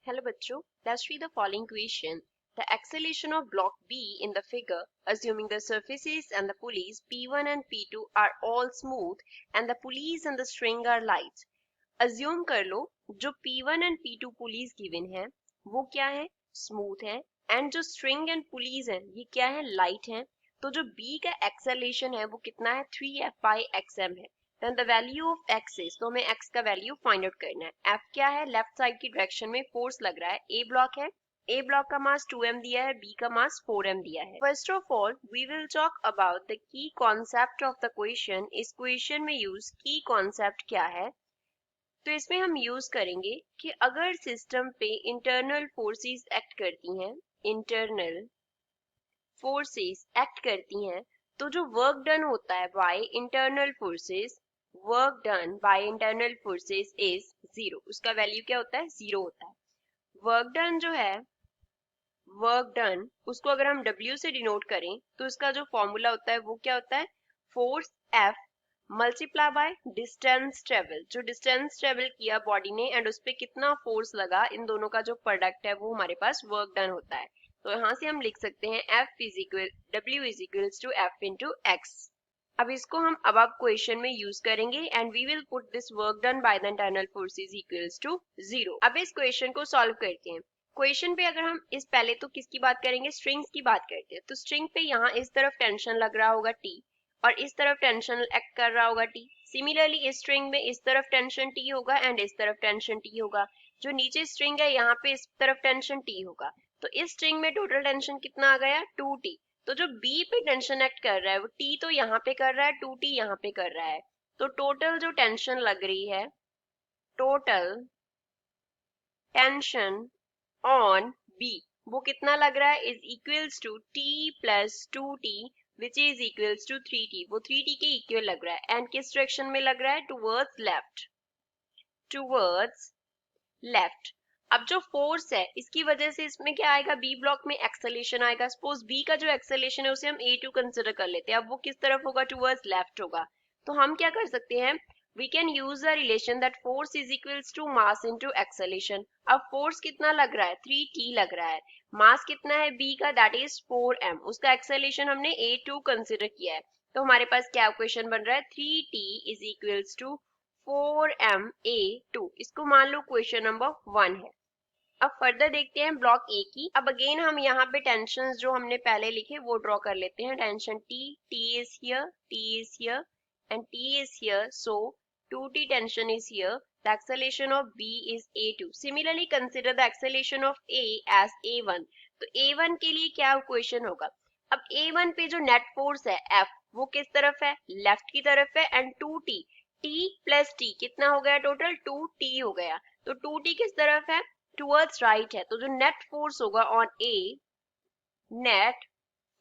Hello बच्चों, let's read the following question. The acceleration of block B in the figure, assuming the surfaces and the pulleys P1 and P2 are all smooth and the pulleys and the string are light. Assume कर लो जो P1 and P2 pulleys given है वो क्या है, smooth है, and जो string and pulleys हैं ये क्या है, light है. तो जो B का acceleration है वो कितना है, 3F by XM है. Then the value of x is, तो हमें x का वैल्यू फाइंड आउट करना है. f क्या है, लेफ्ट साइड की डायरेक्शन में फोर्स लग रहा है. a ब्लॉक है, a ब्लॉक का मास 2m दिया है, b का मास 4m दिया है. First of all we will talk about the key concept of the question. इस क्वेश्चन में यूज की कॉन्सेप्ट क्या है, तो इसमें हम यूज करेंगे कि अगर सिस्टम पे इंटरनल फोर्सेस एक्ट करती हैं, इंटरनल फोर्सेस एक्ट करती हैं, तो जो वर्क डन होता है by internal forces, work done by internal forces is zero. उसका वैल्यू क्या होता है, जीरो होता है. वर्क डन जो है, वर्क डन उसको अगर हम W से डिनोट करें तो इसका जो फॉर्मूला होता है वो क्या होता है, force F multiply by distance travel. जो डिस्टेंस ट्रेवल किया बॉडी ने एंड उस पर कितना फोर्स लगा, इन दोनों का जो प्रोडक्ट है वो हमारे पास वर्क डन होता है. तो यहाँ से हम लिख सकते हैं F is equal W is equals to F into x. अब इसको हम अब क्वेश्चन में यूज करेंगे and we will put this work done by the internal forces equals to zero. अब इस क्वेश्चन को सॉल्व करते हैं. क्वेश्चन पे अगर हम इस पहले तो किसकी बात करेंगे, स्ट्रिंग्स की बात करते हैं. तो स्ट्रिंग पे यहाँ इस तरफ टेंशन लग रहा होगा T और इस तरफ टेंशन एक्ट कर रहा होगा T. सिमिलरली इस स्ट्रिंग में इस तरफ टेंशन T होगा एंड इस तरफ टेंशन T होगा. जो नीचे स्ट्रिंग है यहाँ पे इस तरफ टेंशन T होगा. तो इस स्ट्रिंग में टोटल टेंशन कितना आ गया, 2T. तो जो B पे टेंशन एक्ट कर रहा है वो T तो यहाँ पे कर रहा है, 2T यहाँ पे कर रहा है. तो टोटल जो टेंशन लग रही है, टोटल टेंशन ऑन B वो कितना लग रहा है, is equals to T plus 2T which is equals to 3T. वो 3T के इक्वल लग रहा है एंड किस डायरेक्शन में लग रहा है, टुवर्ड्स लेफ्ट, टुवर्ड्स लेफ्ट. अब जो फोर्स है इसकी वजह से इसमें क्या आएगा, बी ब्लॉक में एक्सेलेरेशन आएगा. सपोज बी का जो एक्सेलेरेशन है उसे हम A2 कंसिडर कर लेते हैं. अब वो किस तरफ होगा, टुवर्ड्स लेफ्ट होगा. तो हम क्या कर सकते हैं, we can use the relation that force is equals to mass into acceleration. अब फोर्स कितना लग रहा है, 3T लग रहा है. मास कितना है B का, that is 4m. उसका एक्सेलेरेशन हमने A2 कंसिडर किया है. तो हमारे पास क्या इक्वेशन बन रहा है, 3T is equals to 4m A2. इसको मान लो क्वेश्चन नंबर 1 है. अब फर्दर देखते हैं ब्लॉक ए की. अब अगेन हम यहाँ पे टेंशन जो हमने पहले लिखे वो ड्रॉ कर लेते हैं. Tension T is here, T is here and T is here. So 2T tension is here. The acceleration of B is A2. Similarly consider the acceleration of A as A1. तो A1 के लिए क्या equation होगा, अब A1 पे जो net force है F वो किस तरफ है, लेफ्ट की तरफ है and 2T, T plus T कितना हो गया, टोटल 2T हो गया. तो 2T किस तरफ है, टुवर्ड्स राइट है. तो जो नेट फोर्स होगा on A, net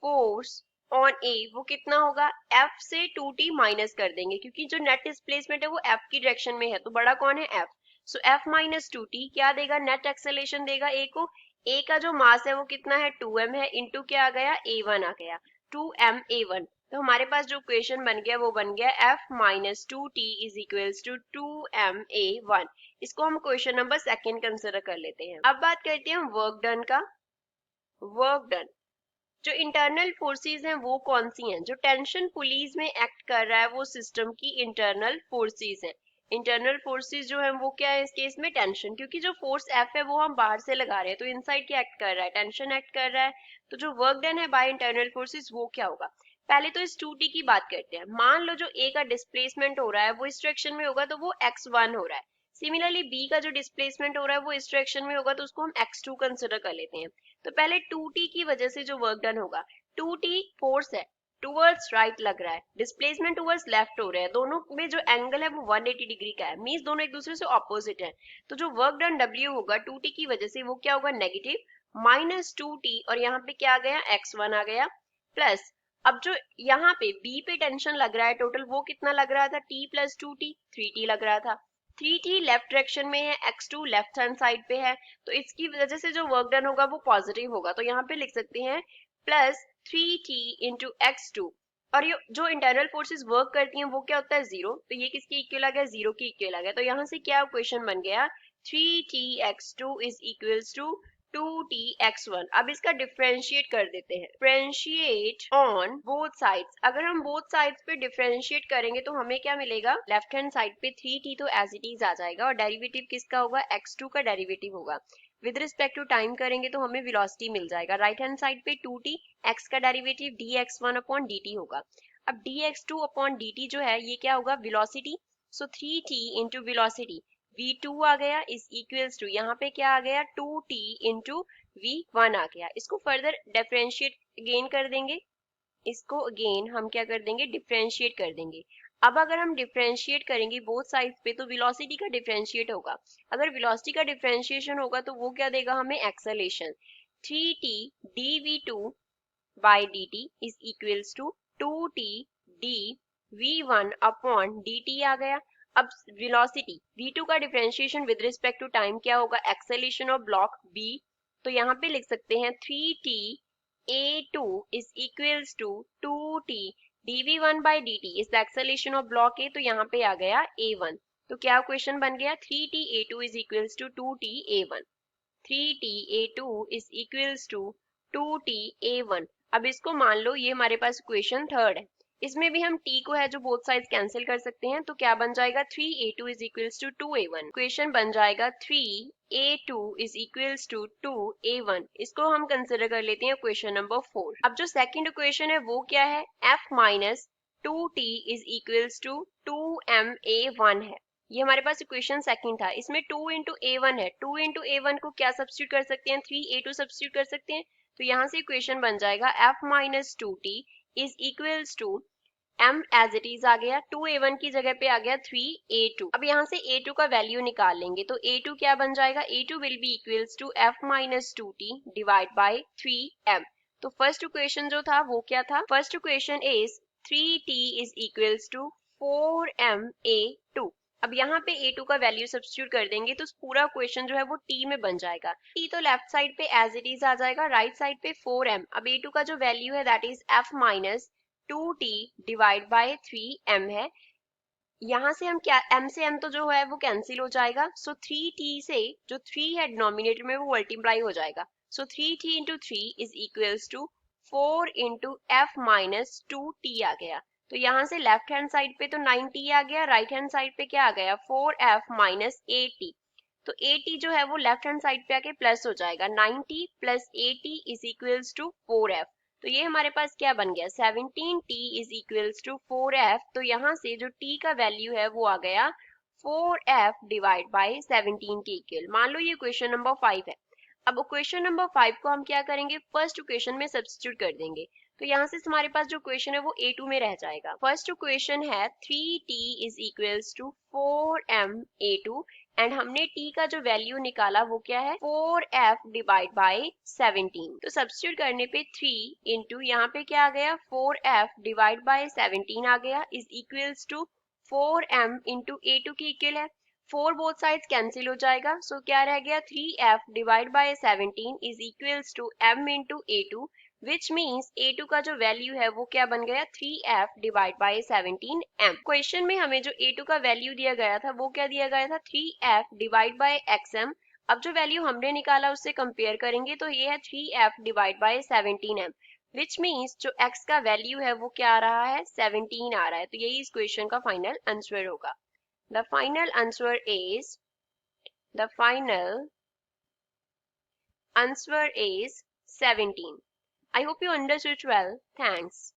force on A वो कितना होगा, F से 2T माइनस कर देंगे क्योंकि जो नेट डिस्प्लेसमेंट है वो F की डायरेक्शन में है. तो बड़ा कौन है, F. सो F माइनस 2T क्या देगा, नेट एक्सेलेरेशन देगा A को. A का जो मास है वो कितना है, 2m है, इंटू क्या आ गया, A1 आ गया, 2m A1. तो हमारे पास जो इक्वेशन बन गया वो बन गया F minus 2T is equals to 2m A1. इसको हम क्वेश्चन नंबर सेकंड कंसिडर कर लेते हैं. अब बात करते हैं वर्क डन का. वर्क डन, जो इंटरनल फोर्सेस हैं वो कौन सी हैं, जो टेंशन पुलीज में एक्ट कर रहा है वो सिस्टम की इंटरनल फोर्सेस हैं. इंटरनल फोर्सेस जो है वो क्या है इस केस में, टेंशन. क्योंकि जो फोर्स F है वो हम बाहर से लगा रहे हैं तो इनसाइड क्या एक्ट कर रहा है, टेंशन एक्ट कर रहा है. तो जो वर्क डन है बाय इंटरनल फोर्सेस वो क्या होगा. पहले तो इस 2T की बात करते हैं. मान लो जो A का डिस्प्लेसमेंट हो रहा है वो इस डायरेक्शन में होगा तो वो x1 हो रहा है. सिमिलरली B का जो डिस्प्लेसमेंट हो रहा है वो इस डायरेक्शन में होगा तो उसको हम x2 कंसिडर कर लेते हैं. तो पहले 2T की वजह से जो वर्क डन होगा, 2T फोर्स है, टुवर्ड्स राइट लग रहा है, डिस्प्लेसमेंट टुवर्ड्स लेफ्ट हो रहा है. दोनों में जो एंगल है वो 180 डिग्री का है, मींस दोनों एक दूसरे से ऑपोजिट है. तो जो वर्क डन W होगा 2T की वजह से वो क्या होगा, नेगेटिव माइनस 2T और यहाँ पे क्या आ गया, x1 आ गया, प्लस अब जो यहाँ पे B पे टेंशन लग रहा है टोटल वो कितना लग रहा था, T प्लस 2T 3T लग रहा था. 3T लेफ्ट डायरेक्शन में है, x2 लेफ्ट हैंड साइड पे है. तो इसकी वजह से जो वर्क डन होगा वो पॉजिटिव होगा. तो यहाँ पे लिख सकते हैं प्लस 3T इंटू x2. और ये जो इंटरनल फोर्सेस वर्क करती हैं वो क्या होता है, जीरो. तो ये किसके इक्वल आ गया, जीरो के इक्वल आ गया. तो यहाँ से क्या क्वेश्चन बन गया, 3t(x2) is equals to 2t(x1). अब इसका डिफरेंशिएट कर देते हैं। Differentiate on both sides. अगर हम बोथ साइड्स पे डिफरेंशिएट करेंगे तो हमें क्या मिलेगा? लेफ्ट हैंड साइड पे 3t तो एज इट इज आ जाएगा और डेरिवेटिव किसका होगा? x2 का डेरिवेटिव होगा। विद रिस्पेक्ट टू टाइम करेंगे तो हमें वेलोसिटी मिल जाएगा। राइट हैंड साइड पे 2t, x का डेरिवेटिव dx1/dt होगा। अब dx2/dt जो है ये क्या होगा? वेलोसिटी। सो 3t इंटू वेलोसिटी v2 आ गया इज इक्वल्स टू, यहाँ पे क्या आ गया? 2t इंटू v1 आ गया। इसको फर्दर डिफरेंशिएट अगेन कर देंगे। इसको अगेन हम क्या कर देंगे? डिफरेंशिएट कर देंगे। अब अगर हम डिफरेंशिएट करेंगे बोथ साइड्स पे तो वेलोसिटी का डिफरेंशिएट होगा। अगर वेलोसिटी का डिफरेंशिएशन होगा तो वो क्या देगा हमें? Acceleration. 3t dv2 by dt is equals to 2t dv1/dt आ गया। अब वेलोसिटी v2 का differentiation with respect to time क्या होगा? Acceleration of block b। तो यहाँ पे लिख सकते हैं 3t a2 is equals to 2t dv1/dt is the acceleration of block a। तो यहाँ पे आ गया a1। तो क्या क्वेश्चन बन गया? 3t a2 is equals to 2t a1। 3t a2 is equals to 2t a1। अब इसको मान लो ये हमारे पास इक्वेशन थर्ड है। इसमें भी हम t को है जो बोथ साइड्स कैंसिल कर सकते हैं। तो क्या बन जाएगा? 3a2 is equals to 2a1। Equation बन जाएगा 3a2 is equals to 2a1। इसको हम कंसिडर कर लेते हैं इक्वेशन नंबर 4। अब जो सेकंड इक्वेशन है वो क्या है? f minus 2t is equals to 2ma1 है। ये हमारे पास इक्वेशन सेकंड था। इसमें 2 इंटू a1 है। 2 इंटू a1 को क्या सब्स्टिट्यूट कर सकते हैं? 3a2 सब्स्टिट्यूट कर सकते हैं। तो यहाँ से इक्वेशन बन जाएगा f minus 2t is equals to m as it is आ गया। 2a1 की जगह पे आ गया 3a2। अब यहाँ से a2 का वैल्यू निकाल लेंगे तो a2 क्या बन जाएगा? a2 will be equals to f minus 2t divide by 3m। तो फर्स्ट इक्वेशन जो था वो क्या था? First equation is 3t is equals to 4ma2। अब यहाँ पे a2 का वैल्यू सब्स्टिट्यूट कर देंगे तो पूरा क्वेश्चन जो है वो t में बन जाएगा। t तो लेफ्ट साइड पे एज इट इज आ जाएगा, राइट साइड पे 4m। अब a2 का जो वैल्यू है that is f minus 2t divide by 3m है। यहाँ से हम क्या, m से m तो जो है वो कैंसिल हो जाएगा। सो 3t से जो 3 है डिनोमिनेटर में वो मल्टीप्लाई हो जाएगा। So 3t into 3 is equals to 4 into f minus 2t आ गया। तो यहाँ से लेफ्ट हैंड साइड पे तो 9t आ गया, राइट हैंड साइड पे क्या आ गया? 4f minus 8t। तो 8t जो है वो लेफ्ट हैंड साइड पे आके प्लस हो जाएगा। 9t plus 8t is equals to 4f। तो ये हमारे पास क्या बन गया? 17t is equals to 4f। तो यहाँ से जो t का वैल्यू है वो आ गया 4f डिवाइड बाय 17 के इक्वल। मान लो ये क्वेश्चन नंबर 5 है। अब क्वेश्चन नंबर 5 को हम क्या करेंगे? फर्स्ट इक्वेशन में सब्स्टिट्यूट कर देंगे। तो यहाँ से हमारे पास जो क्वेश्चन है वो a2 में रह जाएगा। फर्स्ट इक्वेशन है 3t is equals to 4ma2 and हमने t का जो वैल्यू निकाला वो क्या है? 4f divide by 17। तो सब्स्टिट्यूट करने पे 3 इंटू यहाँ पे क्या आ गया? 4f डिवाइड बाय 17 आ गया is equals to 4m into a2 की इक्वल है। 4 बोथ साइड्स कैंसिल हो जाएगा। सो क्या रह गया? 3f divide by 17 is equals to m into a2 which means a2 का जो वैल्यू है वो क्या बन गया? 3f divide bye 17m। Question में हमें जो a2 का वैल्यू दिया गया था वो क्या दिया गया था? 3f divide bye xm। अब जो वैल्यू हमने निकाला उससे कंपेयर करेंगे तो ये है 3f divide bye 17m which means जो x का वैल्यू है वो क्या आ रहा है? 17 आ रहा है। तो यही इस क्वेश्चन का फाइनल आंसर होगा। The final answer is 17. I hope you understood well. Thanks.